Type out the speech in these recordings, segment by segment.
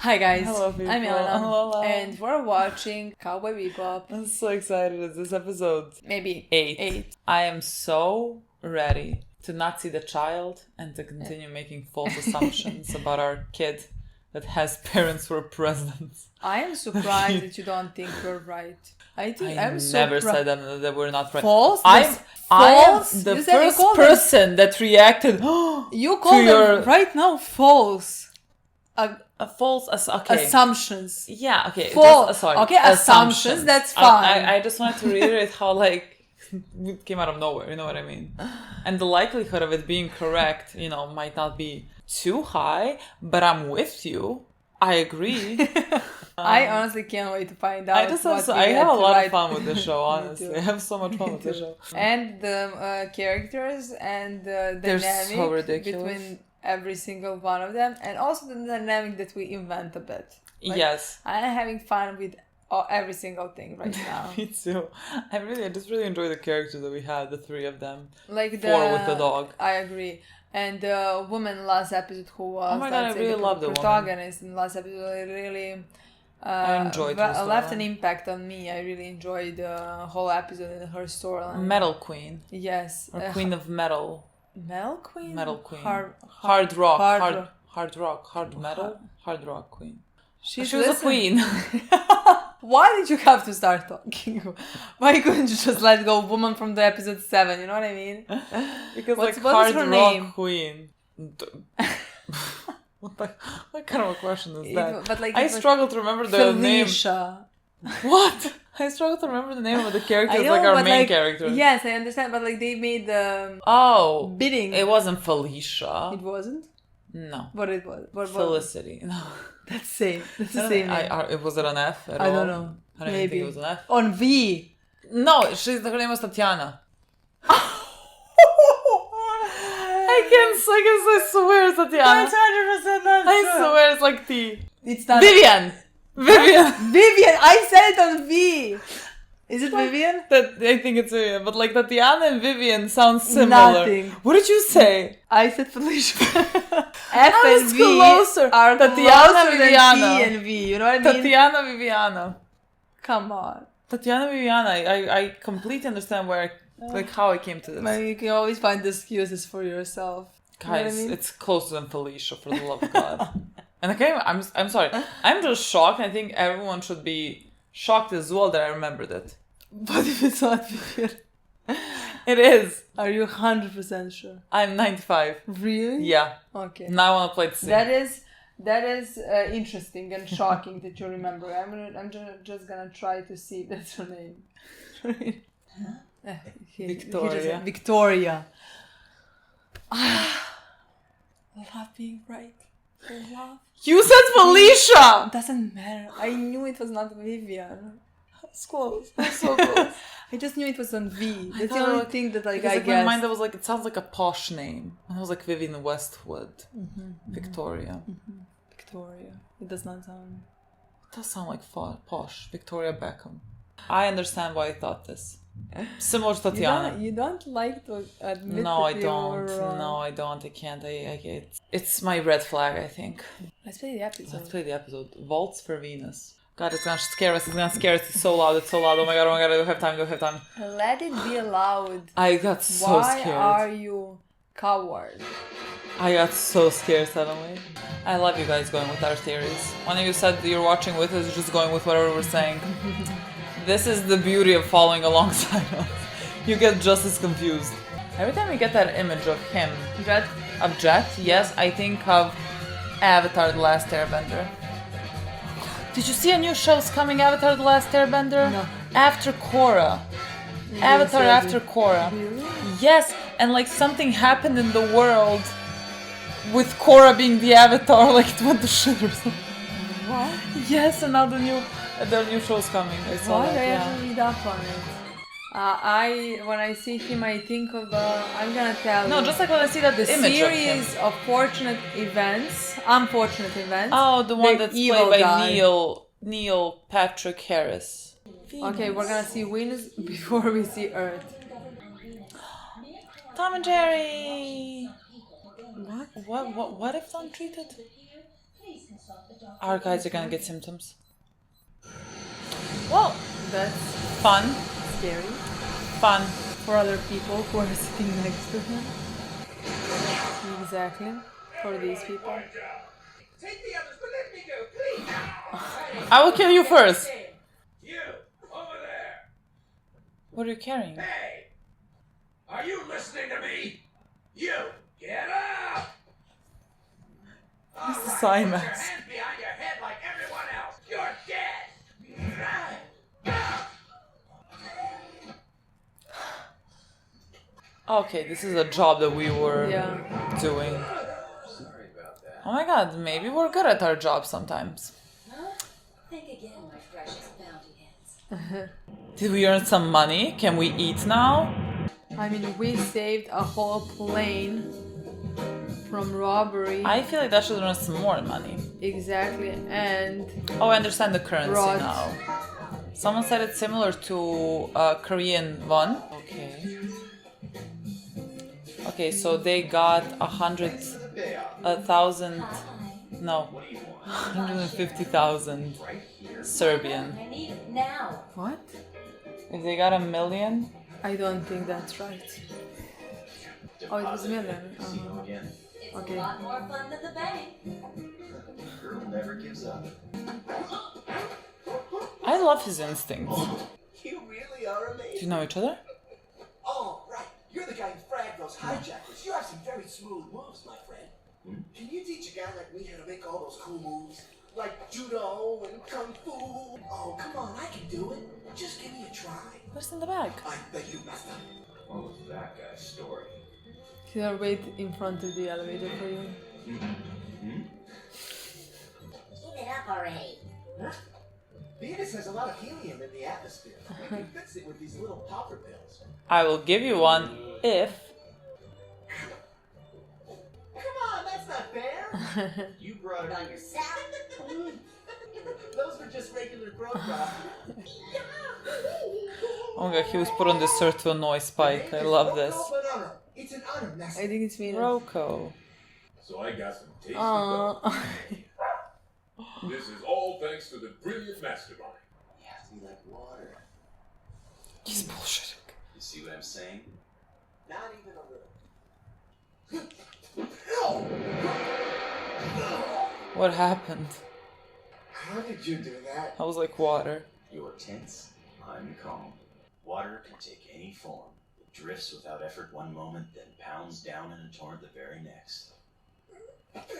Hi guys, Hello people. I'm Milena, Lola. and we're watching Cowboy Bebop. I'm so excited. It's this episode Maybe 8. I am so ready to not see the child and to continue making false assumptions about our kid that has parents who are presidents. I am surprised that you don't think we're right. I never said that we're not right. False? I am the You said first person that reacted. You call them right now false. False Assumptions. Yeah, okay. False. Sorry. Okay, assumptions, that's fine. I just wanted to reiterate how, it came out of nowhere, you know what I mean? And the likelihood of it being correct, might not be too high, but I'm with you. I agree. I honestly can't wait to find out. I have a lot of fun with the show, honestly. I have so much fun with the show. And the characters and the They're dynamic so ridiculous. between every single one of them, and also the dynamic that we invent a bit. Yes. I'm having fun with every single thing right now. Me too. I just really enjoy the characters that we had, the three of them. Like 4 with the dog. I agree. And the woman last episode who was oh my God, I really love the protagonist in the last episode really I enjoyed her left an impact on me. I really enjoyed the whole episode and her storyline. Metal Queen. Yes. Or Queen of Metal. Metal Queen? Metal Queen. Hard rock. hard Hard metal. Hard rock queen. She was a queen. Why did you have to start talking? Why couldn't you just let go woman from the episode 7? You know what I mean? Because what hard is her rock name? queen. What kind of a question is that? But I struggle to remember the Felicia. name. What? I struggle to remember the name of the characters, know, our main characters. Yes, I understand, but they made the bidding. It wasn't Felicia. It wasn't? No. What it was? Felicity. No. That's same. That's the same name. Was it an F at all? I don't know. I don't even think it was an F. On V. No, her name was Tatiana. I swear it's Tatiana. That's 100% not true. I swear it's like T. It's not. Vivian! Vivian! I said it on V! Is it Vivian? I think it's Vivian, but Tatiana and Vivian sound similar. Nothing. What did you say? I said Felicia. F and V closer. are Tatiana closer Viviana. than T and V. You know what I mean? Tatiana Viviana. Come on. Tatiana Viviana. I completely understand how I came to this. You can always find excuses for yourself. Guys, it's closer than Felicia, for the love of God. And I'm sorry. I'm just shocked. I think everyone should be shocked as well that I remembered it. But if it's not Vivian. It is. Are you 100% sure? I'm 95. Really? Yeah. Okay. Now I want to play the scene. That is interesting and shocking that you remember. I'm just gonna try to see if that's her name. Victoria. Victoria. Love being right. Love. You said Felicia! Doesn't matter. I knew it was not Vivian. That's close. That's so close. I just knew it was on V. That's the only thing that I guessed. In my mind, I was it sounds like a posh name. And I was like Vivian Westwood. Victoria. Victoria. It does not sound... It does sound like posh. Victoria Beckham. I understand why I thought this. Similar to Tatiana. You don't like to admit No, I that don't. you're... No, I don't. I can't. It's my red flag, I think. Let's play the episode. Waltz for Venus. God, it's gonna scare us. It's so loud. Oh my god, I don't have time. Let it be loud. I got so scared. Why are you coward? I got so scared suddenly. I love you guys going with our theories. One of you said that you're watching with us, just going with whatever we're saying. This is the beauty of following alongside us. You get just as confused. Every time we get that image of him, Jet, yes, I think of Avatar: The Last Airbender. Did you see a new show's coming, Avatar: The Last Airbender? No. After Korra. Avatar after Korra. Really? Yes, and something happened in the world with Korra being the Avatar, it went to shit or something. What? Yes, and now the new show's coming. I saw Why that, I have to read up on it? When I see him, I think of I'm gonna tell you. No, just when I see that the image series of him. Unfortunate events. Oh, the one that's played by guy. Neil Patrick Harris. Okay, we're gonna see Venus before we see Earth. Tom and Jerry. What? What if untreated? Our guys are gonna get symptoms. Well, That's fun. scary Fun. for other people who are sitting next to him. Exactly. For these people. Take the others, but let me go, please. I will kill you first. You, over there. What are you carrying? Hey, are you listening to me? You, get up. What's the All sign, put your Max? hands behind your head like everyone else. You're dead. Okay, this is a job that we were Yeah. Sorry doing. about that. Oh my god, maybe we're good at our job sometimes. Huh? Think again, my precious bounty heads. Did we earn some money? Can we eat now? I mean, we saved a whole plane from robbery. I feel like that should earn some more money. Exactly, and Oh, I understand the currency Rot. now. Someone said it's similar to Korean won. Okay. Okay, so they got 1,000, no, 150,000 Serbian. I need it now. what? If they got 1,000,000, I don't think that's right. Oh, it was million. It's Okay. a lot more fun than the bank. Girl never gives up. I love his instincts. You really are Do amazing. you know each other? Oh, right. You're the guy who fragged those hijackers. You have some very smooth moves, my friend. Can you teach a guy like me how to make all those cool moves? Like judo and kung fu? Oh, come on, I can do it. Just give me a try. What's in the bag? I bet you messed up. What was that guy's story? He'll wait in front of the elevator for you. Keep it up already. Venus has a lot of helium in the atmosphere. We can fix it with these little popper pills. I will give you one if... Come on, that's not fair. You brought it Put on on yourself. Those were just regular growth problems. Oh my god, he was put on this shirt to annoy Spike. I love this. Bonnaro. It's an honor, I master. think it's me. Roco. So I got some tasty Oh. butter. This is all thanks to the brilliant mastermind. You have to be like water. He's bullshitting. You see what I'm saying? Not even a little. What happened? How did you do that? I was like water. You're tense. I'm calm. Water can take any form. It drifts without effort one moment, then pounds down in a torrent the very next.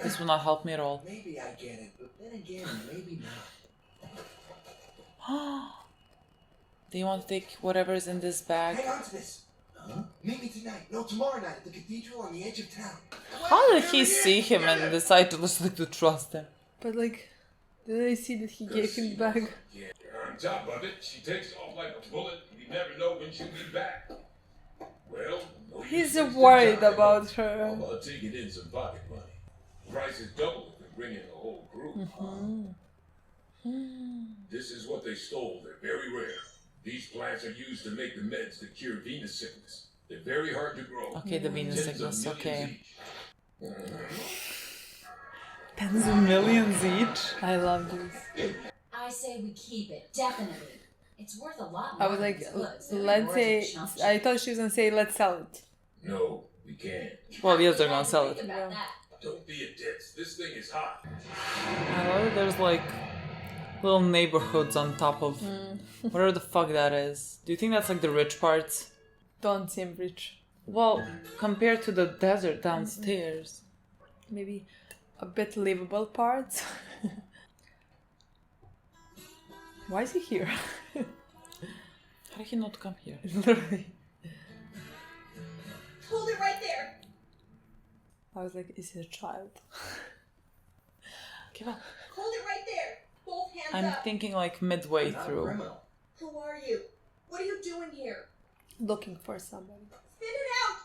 This will not help me at all. Maybe I get it, but then again, maybe not. Do you want to take whatever is in this bag? Hang on to this. Huh? Meet me tonight. No, tomorrow night at the cathedral on the edge of town. How did he see him and decide to just like to trust him? But like, did I see that he gave him the bag? Yeah. On top of it, she takes off like a bullet. You never know when she'll be back. Well, no use He's wasting worried time. about How her. about taking in some pocket money? Price is double if we bring in the whole crew. This is what they stole. They're very rare. These plants are used to make the meds that cure venous sickness. They're very hard to grow. Okay, the venous Tens of sickness, millions okay. each. Tens of millions each? I love this. I say we keep it, definitely. It's worth a lot I more was than like, these goods. let's Worth say, a chump I thought she was gonna say, let's sell it. No, we can't. Well, yes, they're gonna sell Think it. about that. Don't be a ditz. This thing is hot. I love it. There's like little neighborhoods on top of whatever the fuck that is. Do you think that's like the rich parts? Don't seem rich. Well, compared to the desert downstairs. Maybe a bit livable parts. Why is he here? How did he not come here? Literally. Hold it right there. I was like, is he a child? Give up. Hold it right there. Both hands I'm up. thinking like midway Not a through. criminal. Who are you? What are you doing here? Looking for somebody. Spit it out.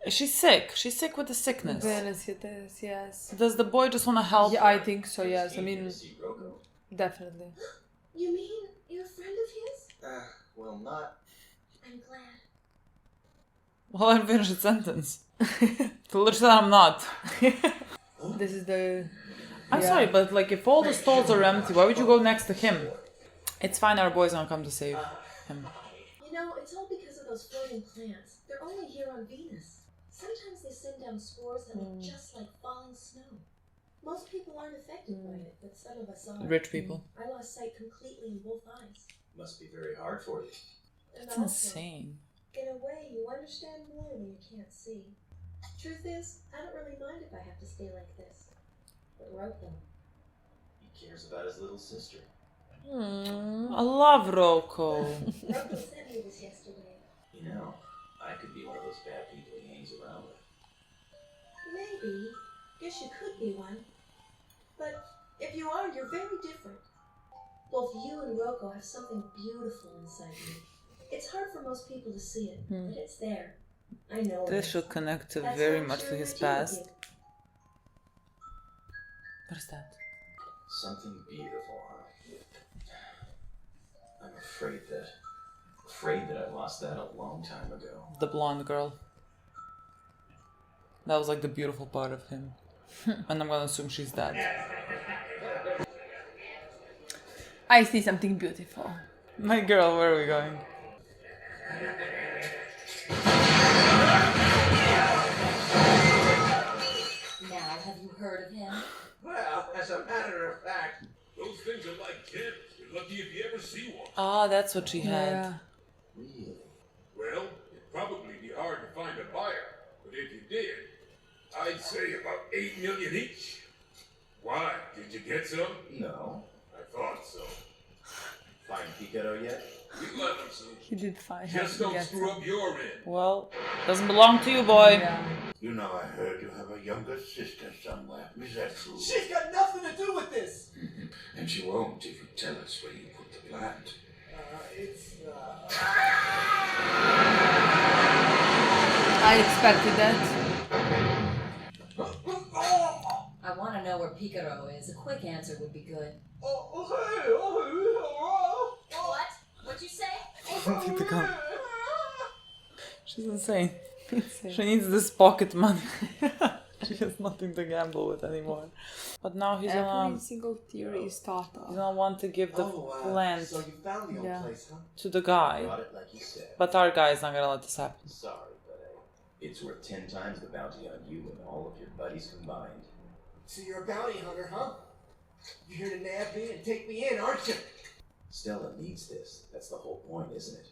She's sick. She's sick with the sickness. Venus, it is, yes. Does the boy just want to help? Yeah, I think so, yes. I Came here mean, to see Roco. definitely. You mean you're a friend of his? Well, not. I'm glad. Well, I finished the sentence. Literally, I'm not. This is the... I'm sorry, but like if all the stalls are empty, why would you go next to him? It's fine, our boy's gonna come to save him. You know, it's all because of those floating plants. They're only here on Venus. Sometimes they send down spores that look just like falling snow. Most people aren't affected by it, but some of us are. Rich people. I lost sight completely in both eyes. Must be very hard for you. And It's also, insane. in a way, you understand more when you can't see. Truth is, I don't really mind if I have to stay like this. But Roco, He cares about his little sister. I love Roco. Roco sent me this yesterday. You know, I could be one of those bad people he hangs around with. Maybe. Guess you could be one. But if you are, you're very different. Both you and Roco have something beautiful inside you. It's hard for most people to see it, but it's there. I know it This is. should connect to That's very why I'm much to sharing his my tea with past. you. What is that? Something beautiful, huh? I'm afraid that I lost that a long time ago. The blonde girl. That was like the beautiful part of him. And I'm gonna assume she's dead. I see something beautiful. My girl, where are we going? Now, have you heard of him? Well, as a matter of fact, Those things are like kids. You're lucky if you ever see one. Ah, that's what she had. Yeah. Really? Well, it'd probably be hard to find a buyer, but if you did, I'd say about 8 million each. Why? Did you get some? No. I thought so. Find Picaro yet? We let them soon. He did fine. Just don't screw up your end. Well, doesn't belong to you, boy. Yeah. You know, I heard you have a younger sister somewhere. Is that true? she's got nothing to do with this. And she won't if you tell us where you put the plant. I expected that. I want to know where Picaro is. A quick answer would be good. What? What'd you say? Take the gun. She's insane. She needs this pocket money. She has nothing to gamble with anymore. But now he's Every gonna single theory is thought he's of. gonna want to give the plant So you found the old Yeah. place, huh? to the guy. Got it like you said. But our guy is not gonna let this happen. Sorry, but it's worth 10 times the bounty on you and all of your buddies combined. So you're a bounty hunter, huh? You're here to nab me and take me in, aren't you? Stella needs this. That's the whole point, isn't it?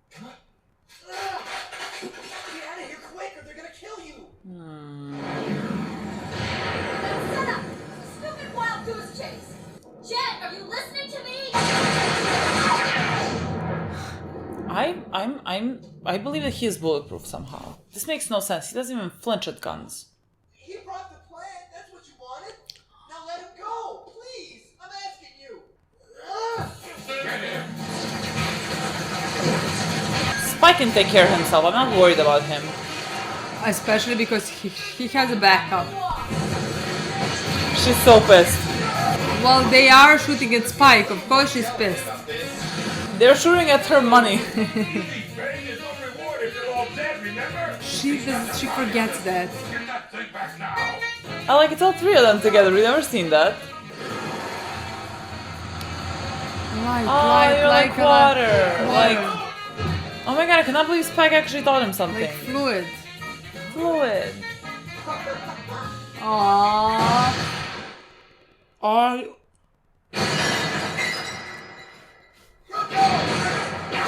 Come on. Ah! Get out of here quick or they're gonna kill you! Set up! Stupid wild goose chase! Jet, are you listening to me? I believe that he is bulletproof somehow. This makes no sense. He doesn't even flinch at guns. He brought the plant, that's what you wanted? Now let him go, please! I'm asking you! Ah! Spike can take care of himself. I'm not worried about him. Especially because he has a backup. She's so pissed. Well, they are shooting at Spike. Of course she's pissed. They're shooting at her money. Bang is no reward if they're all dead, remember? She forgets that. Get that thing back now. I like it's all three of them together. We've never seen that. You're like water. Like, oh my god, I cannot believe Spike actually taught him something. Like fluid. Fluid. Aww.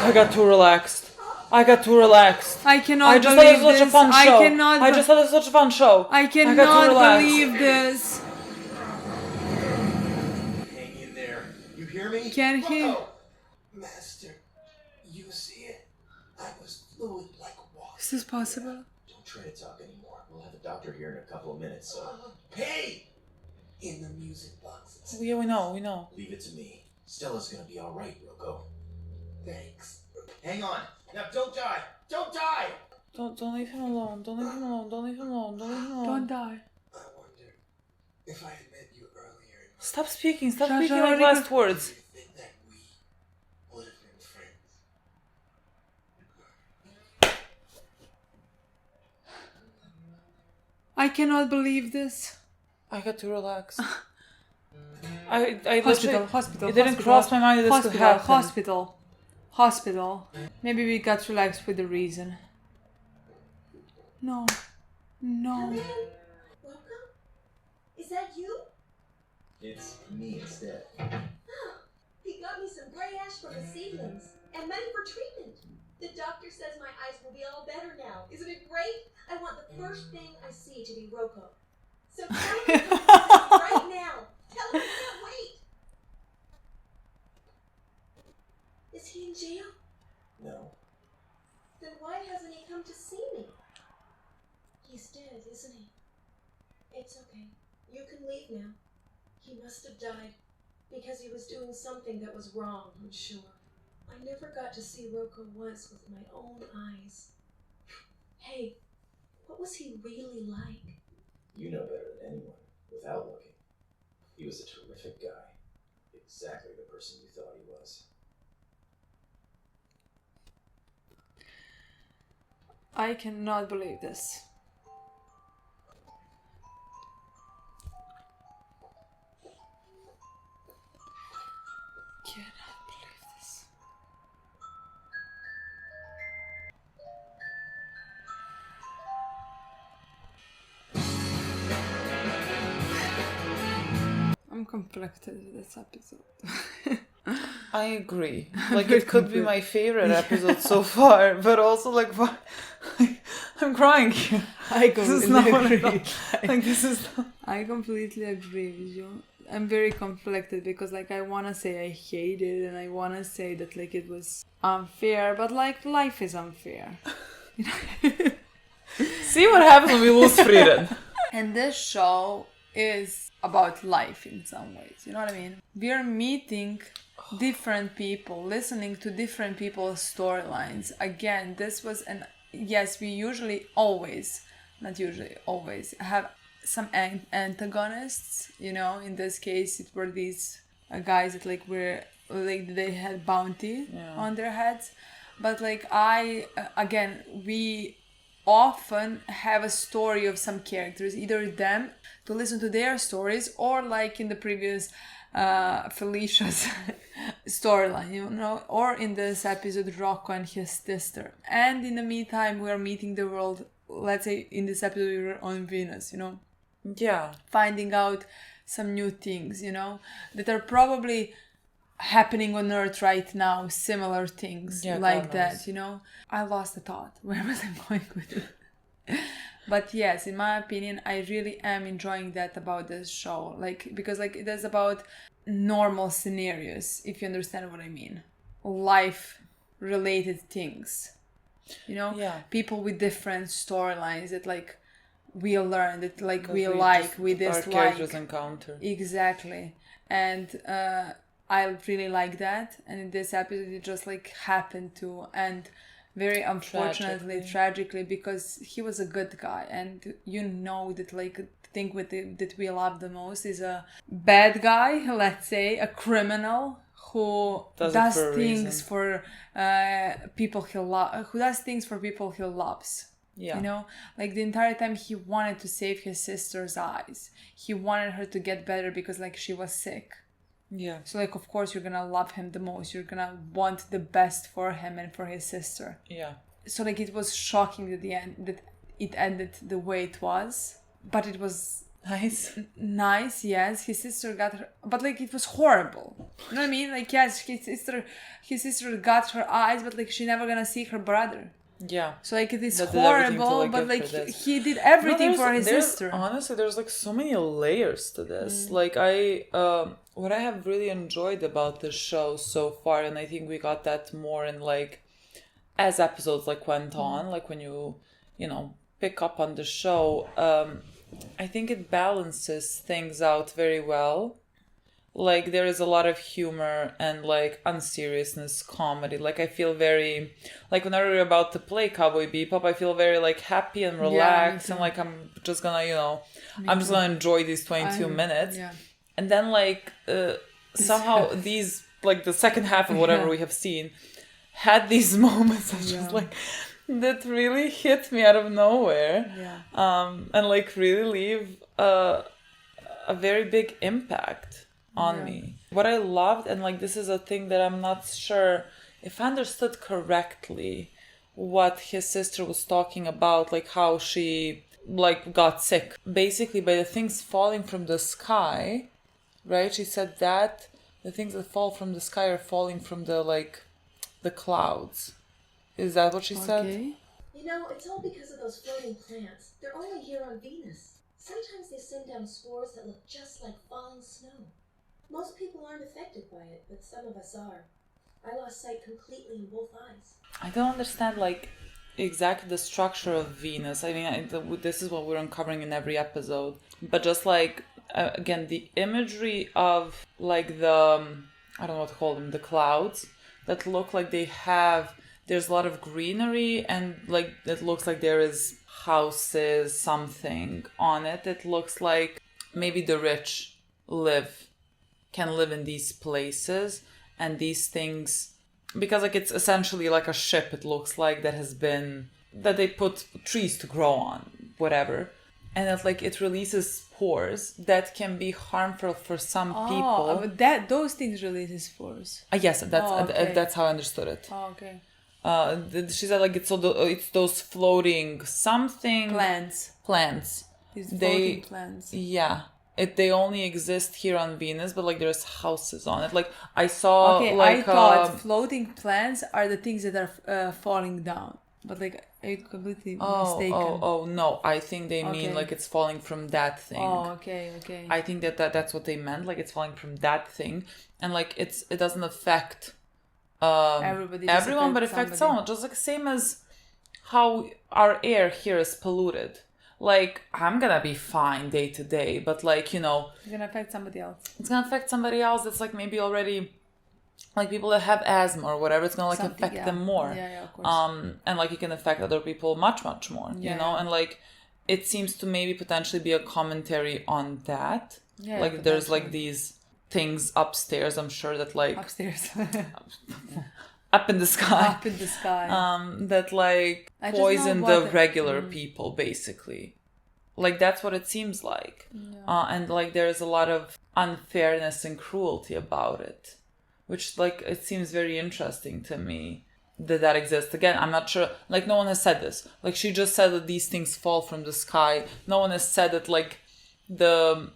I got too relaxed. I cannot I just thought it was believe such a this. fun show. I I just thought it was such a fun show. I got too cannot relaxed. believe this. Hang in there. You hear me? Can he? Roco! Master, you see it? I was fluid like water. Is this possible? Don't try to talk anymore. We'll have a doctor here in a couple of minutes, so Hey! In the music boxes. Yeah, we know. leave it to me. Stella's gonna be alright, Roco. Thanks. Hang on! Now don't die! Don't die! Don't leave him alone. Don't leave him alone. Don't leave him alone. Don't leave him alone. Don't die. I wonder if I had met you earlier in my Stop speaking. Stop Shasha, speaking like already last words. Do you think that we would have been friends? I cannot believe this. I had to relax. I Hospital, literally, hospital. it didn't cross my mind that this could happen. Hospital. Maybe we got relaxed with a reason. No. Come in. Roco? Is that you? It's me instead. He got me some gray ash from the seedlings and money for treatment. The doctor says my eyes will be all better now. Isn't it great? I want the first thing I see to be Roco. So tell him to come right now. Tell him I can't wait. Is he in jail? No. Then why hasn't he come to see me? He's dead, isn't he? It's okay. You can leave now. He must have died because he was doing something that was wrong, I'm sure. I never got to see Roco once with my own eyes. Hey, what was he really like? You know better than anyone, without looking. He was a terrific guy. Exactly the person you thought he was. I cannot believe this. Cannot believe this. I'm conflicted with this episode. I agree. Like, it could be my favorite episode so far, but also, like, I'm crying here. I This is completely not what I agree. thought. Like, this is not... I completely agree with you. I'm very conflicted because, like, I want to say I hate it and I want to say that, like, it was unfair, but, like, life is unfair. You know? See what happens when we lose freedom. And this show is about life in some ways, you know what I mean? We are meeting different people, listening to different people's storylines. Again, this was yes, we usually always, not usually, always have some antagonists, you know. In this case, it were these guys that like were like they had bounty on their heads, but like we often have a story of some characters, either them to listen to their stories, or like in the previous Felicia's storyline, you know, or in this episode Roco and his sister. And in the meantime, we are meeting the world. Let's say in this episode we were on Venus, you know, finding out some new things, you know, that are probably happening on Earth right now, similar things like that, you know. I lost the thought. Where was I going with it? But yes, in my opinion, I really am enjoying that about this show, like, because like it is about normal scenarios, if you understand what I mean, life related things, you know, people with different storylines that like we learn, that like we like, we dislike, our characters encounter. Exactly. And I really like that, and in this episode it just like happened to end very unfortunately, tragically, because he was a good guy, and you know that like the thing with that we love the most is a bad guy, let's say a criminal who does things for people he loves, who does things for people he loves. You know, like the entire time he wanted to save his sister's eyes. He wanted her to get better because like she was sick. So like of course you're gonna love him the most. You're gonna want the best for him and for his sister. So like it was shocking at the end that it ended the way it was. But it was nice, yes. His sister got her, but like it was horrible. You know what I mean? Like yes, his sister got her eyes, but like she never gonna see her brother. So like it is horrible, but like he did everything for his sister. Honestly, there's like so many layers to this. Like what I have really enjoyed about this show so far, and I think we got that more in like as episodes like went on, like when you know, pick up on the show, I think it balances things out very well. Like there is a lot of humor and like unseriousness, comedy. Like I feel very, like whenever we're about to play Cowboy Bebop, I feel very like happy and relaxed, and like I'm just gonna, you know, I'm just gonna enjoy these 22 minutes. And then like somehow these, like the second half of whatever we have seen had these moments of just like that really hit me out of nowhere, and like really leave a very big impact on me. What I loved, and like this is a thing that I'm not sure if I understood correctly, what his sister was talking about, like how she like got sick. Basically by the things falling from the sky, right? She said that the things that fall from the sky are falling from the clouds. Is that what she said? You know, it's all because of those floating plants. They're only here on Venus. Sometimes they send down spores that look just like falling snow. Most people aren't affected by it, but some of us are. I lost sight completely in both eyes. I don't understand like exactly the structure of Venus. I mean, this is what we're uncovering in every episode. But just like, again, the imagery of like the, I don't know what to call them, the clouds that look like there's a lot of greenery and like it looks like there is houses, something on it. It looks like maybe the rich can live in these places, and these things, because like it's essentially like a ship, it looks like, that they put trees to grow on, whatever, and that like it releases spores that can be harmful for some people. But those things releases spores. Yes, that's how I understood it. Okay. She said like it's those floating something plants. These floating plants. Yeah. They only exist here on Venus, but like there's houses on it. Like I saw. Okay, like, I thought floating plants are the things that are falling down, but like are you completely mistaken? Oh no! I think they mean like it's falling from that thing. Oh, okay. I think that's what they meant. Like it's falling from that thing, and like it doesn't affect everyone, but affects someone. Just like same as how our air here is polluted. Like, I'm gonna be fine day to day, but like, you know... It's gonna affect somebody else. It's gonna affect somebody else that's like maybe already... Like people that have asthma or whatever, it's gonna like affect them more. Yeah, of course. And like it can affect other people much, much more, you know? And like, it seems to maybe potentially be a commentary on that. Yeah, like there's like these things upstairs, I'm sure that like... Upstairs. Up in the sky. Up in the sky. That like poison the regular people, basically. Like that's what it seems like. Yeah. And like there's a lot of unfairness and cruelty about it, which like it seems very interesting to me that exists. Again, I'm not sure, like no one has said this. Like she just said that these things fall from the sky. No one has said that like the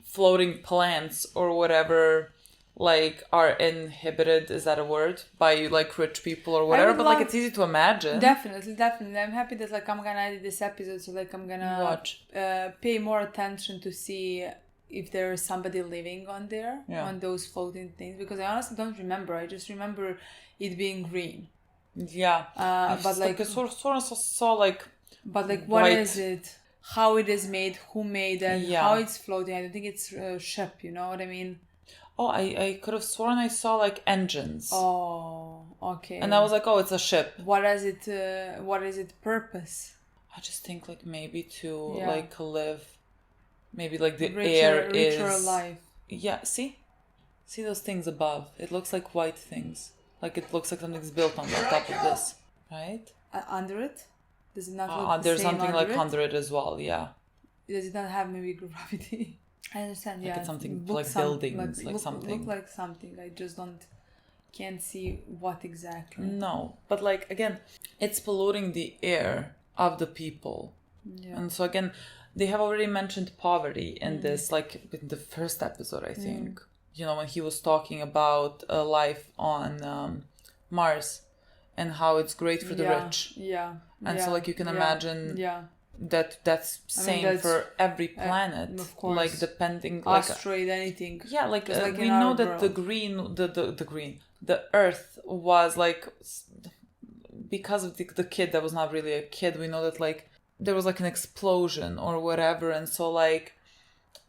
floating plants or whatever like are inhibited, is that a word, by like rich people or whatever, but like it's easy to imagine. Definitely. I'm happy that like I'm gonna edit this episode, so like I'm gonna watch, pay more attention to see if there is somebody living on there, on those floating things, because I honestly don't remember. I just remember it being green. Yeah. But like sort of saw like, but like what is it, how it is made, who made it, how it's floating. I don't think it's a ship, you know what I mean? Oh, I could have sworn I saw like engines. Oh, okay. And I was like, oh, it's a ship. What is it purpose? I just think like maybe to like live, maybe like the air richer is... life. Yeah, see those things above? It looks like white things. Like it looks like something's built on the top of this, right? Under it? Does it not look the there's same something like under it as well, yeah. Does it not have maybe gravity? I understand, like it's something like buildings, like something. Look like something. I just can't see what exactly. No, but like again, it's polluting the air of the people. Yeah. And so again, they have already mentioned poverty in this, like in the first episode, I think. You know, when he was talking about a life on Mars and how it's great for the rich. Yeah. And so like you can imagine. Yeah. That's same for every planet, of course. Like depending asteroid, anything. Yeah, like we know that the Earth was like, because of the kid that was not really a kid, we know that like there was like an explosion or whatever, and so like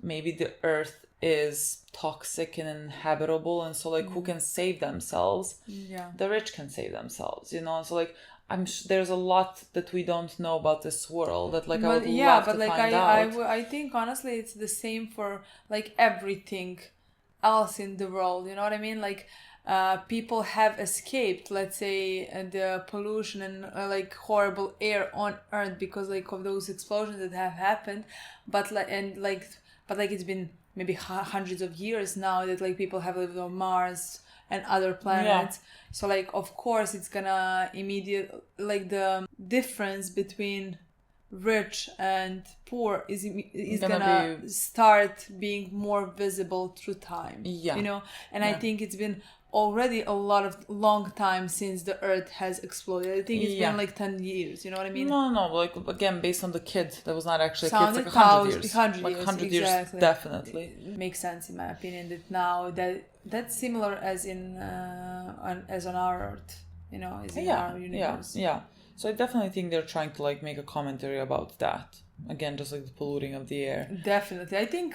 maybe the Earth is toxic and uninhabitable, and so like who can save themselves? Yeah, the rich can save themselves, you know. And so like there's a lot that we don't know about this world that like I would love to find out. I think honestly it's the same for like everything else in the world, you know what I mean? Like people have escaped, let's say, the pollution and like horrible air on Earth because like of those explosions that have happened, but it's been maybe hundreds of years now that like people have lived on Mars and other planets. So like of course it's gonna like the difference between rich and poor is gonna start being more visible through time. You know, and I think it's been already a long time since the Earth has exploded. I think it's been like 10 years. You know what I mean? No. Like again, based on the kid, that was not actually a kid. Like 100 years. 100 years, exactly. definitely. It makes sense in my opinion that now that's similar as in as on our Earth. You know, is in our universe. Yeah. So I definitely think they're trying to like make a commentary about that. Again, just like the polluting of the air. Definitely. I think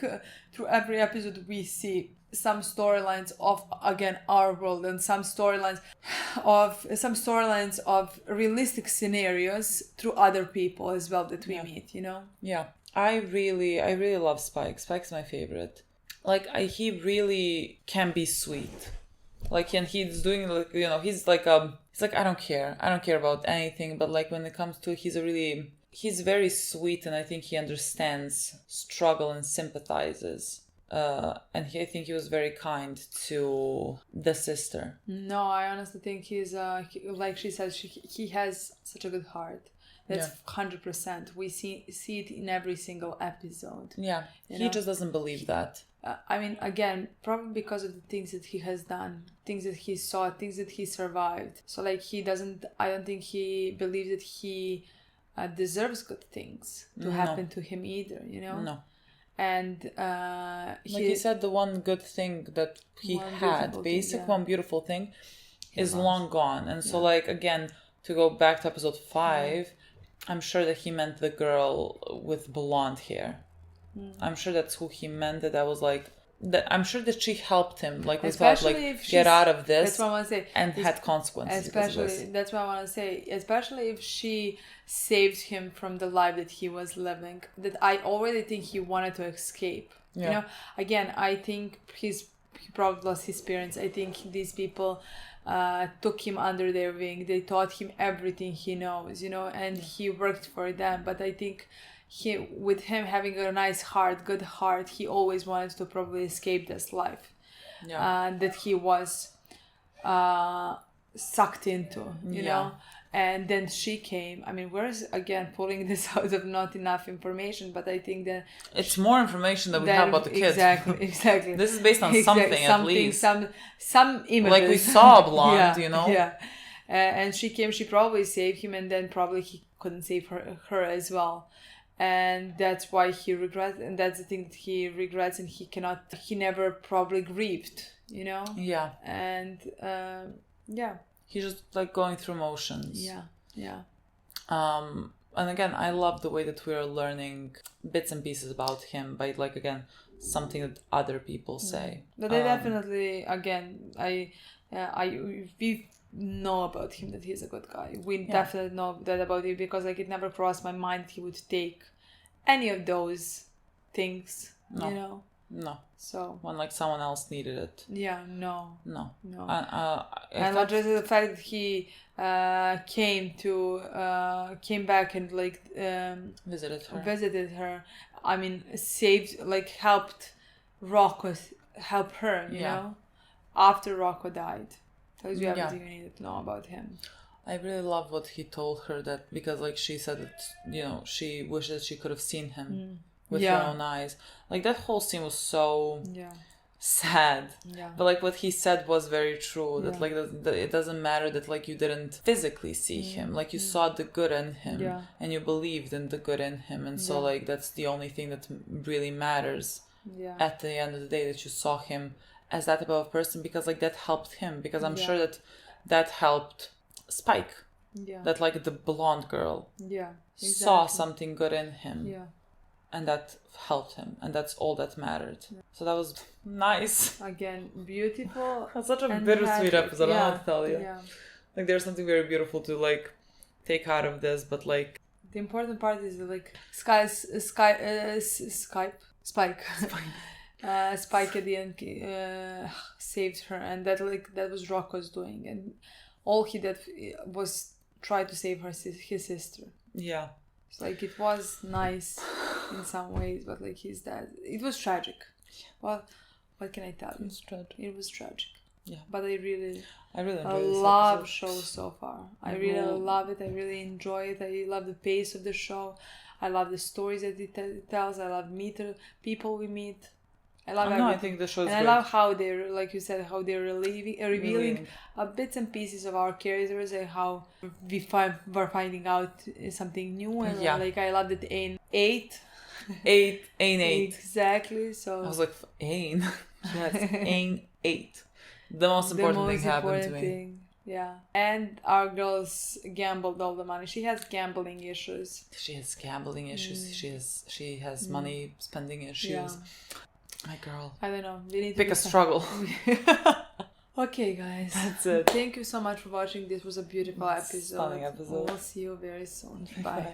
through every episode we see some storylines of, again, our world, and some storylines of realistic scenarios through other people as well that we meet, you know? Yeah. I really love Spike. Spike's my favorite. Like, he really can be sweet. Like, and he's doing, like, you know, he's like, I don't care about anything, but like when it comes to, he's very sweet, and I think he understands struggle and sympathizes. And I think he was very kind to the sister. No, I honestly think he's, like she said, he has such a good heart. That's 100%. We see it in every single episode. Yeah, he just doesn't believe that. I mean, again, probably because of the things that he has done, things that he saw, things that he survived. So like I don't think he believes that he deserves good things to happen to him either, you know? No. And like he said, the one good thing that he had, one beautiful thing, is long gone. And so like, again, to go back to episode 5, I'm sure that he meant the girl with blonde hair. I'm sure that's who he meant. That was like that. I'm sure that she helped him, like without like get out of this. That's what I want to say. And had consequences. Especially, that's what I want to say. Especially if she saved him from the life that he was living. That I already think he wanted to escape. Yeah. You know, again, I think he probably lost his parents. I think these people took him under their wing. They taught him everything he knows, you know, and he worked for them. But I think with him having a nice heart, good heart, he always wanted to probably escape this life that he was sucked into, you know. And then she came. I mean, we're again pulling this out of not enough information, but I think that it's more information that we have about the kids. Exactly. This is based on something at least. Some images. Like we saw blonde, you know. Yeah. And she came. She probably saved him, and then probably he couldn't save her as well. And that's why he regrets, and that's the thing that he regrets, and he never probably grieved, you know? Yeah. And, He's just like going through motions. Yeah. And again, I love the way that we are learning bits and pieces about him by like, again, something that other people say. But I definitely, again, we know about him that he's a good guy. We definitely know that about him, because like it never crossed my mind that he would take any of those things, you know? No. So when like someone else needed it. Yeah, no. And not just the fact that he came back and like visited her. I mean, helped Roco help her, you know, after Roco died. Tells you everything you needed to know about him. I really love what he told her, that because like she said that, you know, she wishes she could have seen him with her own eyes. Like that whole scene was so sad. Yeah. But like what he said was very true. That like it doesn't matter that like you didn't physically see him. Like you saw the good in him and you believed in the good in him. And so like that's the only thing that really matters at the end of the day, that you saw him as that type of person, because like that helped him, because I'm sure that helped Spike. Yeah. That like the blonde girl saw something good in him. Yeah. And that helped him, and that's all that mattered. Yeah. So that was nice. Again, beautiful. It's such a bittersweet episode, I don't know what to tell you. Yeah. Like there's something very beautiful to like take out of this, but like the important part is like Spike. Spike at the end saved her, and that was Roco's doing, and all he did was try to save his sister. Yeah. It's like it was nice in some ways, but like he's dead. It was tragic. Well, what can I tell you? It's tragic. It was tragic. Yeah. But I really enjoyed I this love episode. show so far. I really love it. I really enjoy it. I love the pace of the show. I love the stories that it tells. I love people we meet. I love everything. I think the show is and great. I love how they're, like you said, how they're revealing bits and pieces of our characters and how we're finding out something new. And like I love that Ain 8. Ain 8. Exactly. So I was like, Ain. Yes, Ain 8. The most important thing happened to me. Yeah. And our girls gambled all the money. She has gambling issues. She has gambling issues. She has money spending issues. Yeah. My girl. I don't know. We need to Pick a struggle. Okay, guys. That's it. Thank you so much for watching. This was a beautiful episode. Stunning episode. We'll see you very soon. Bye.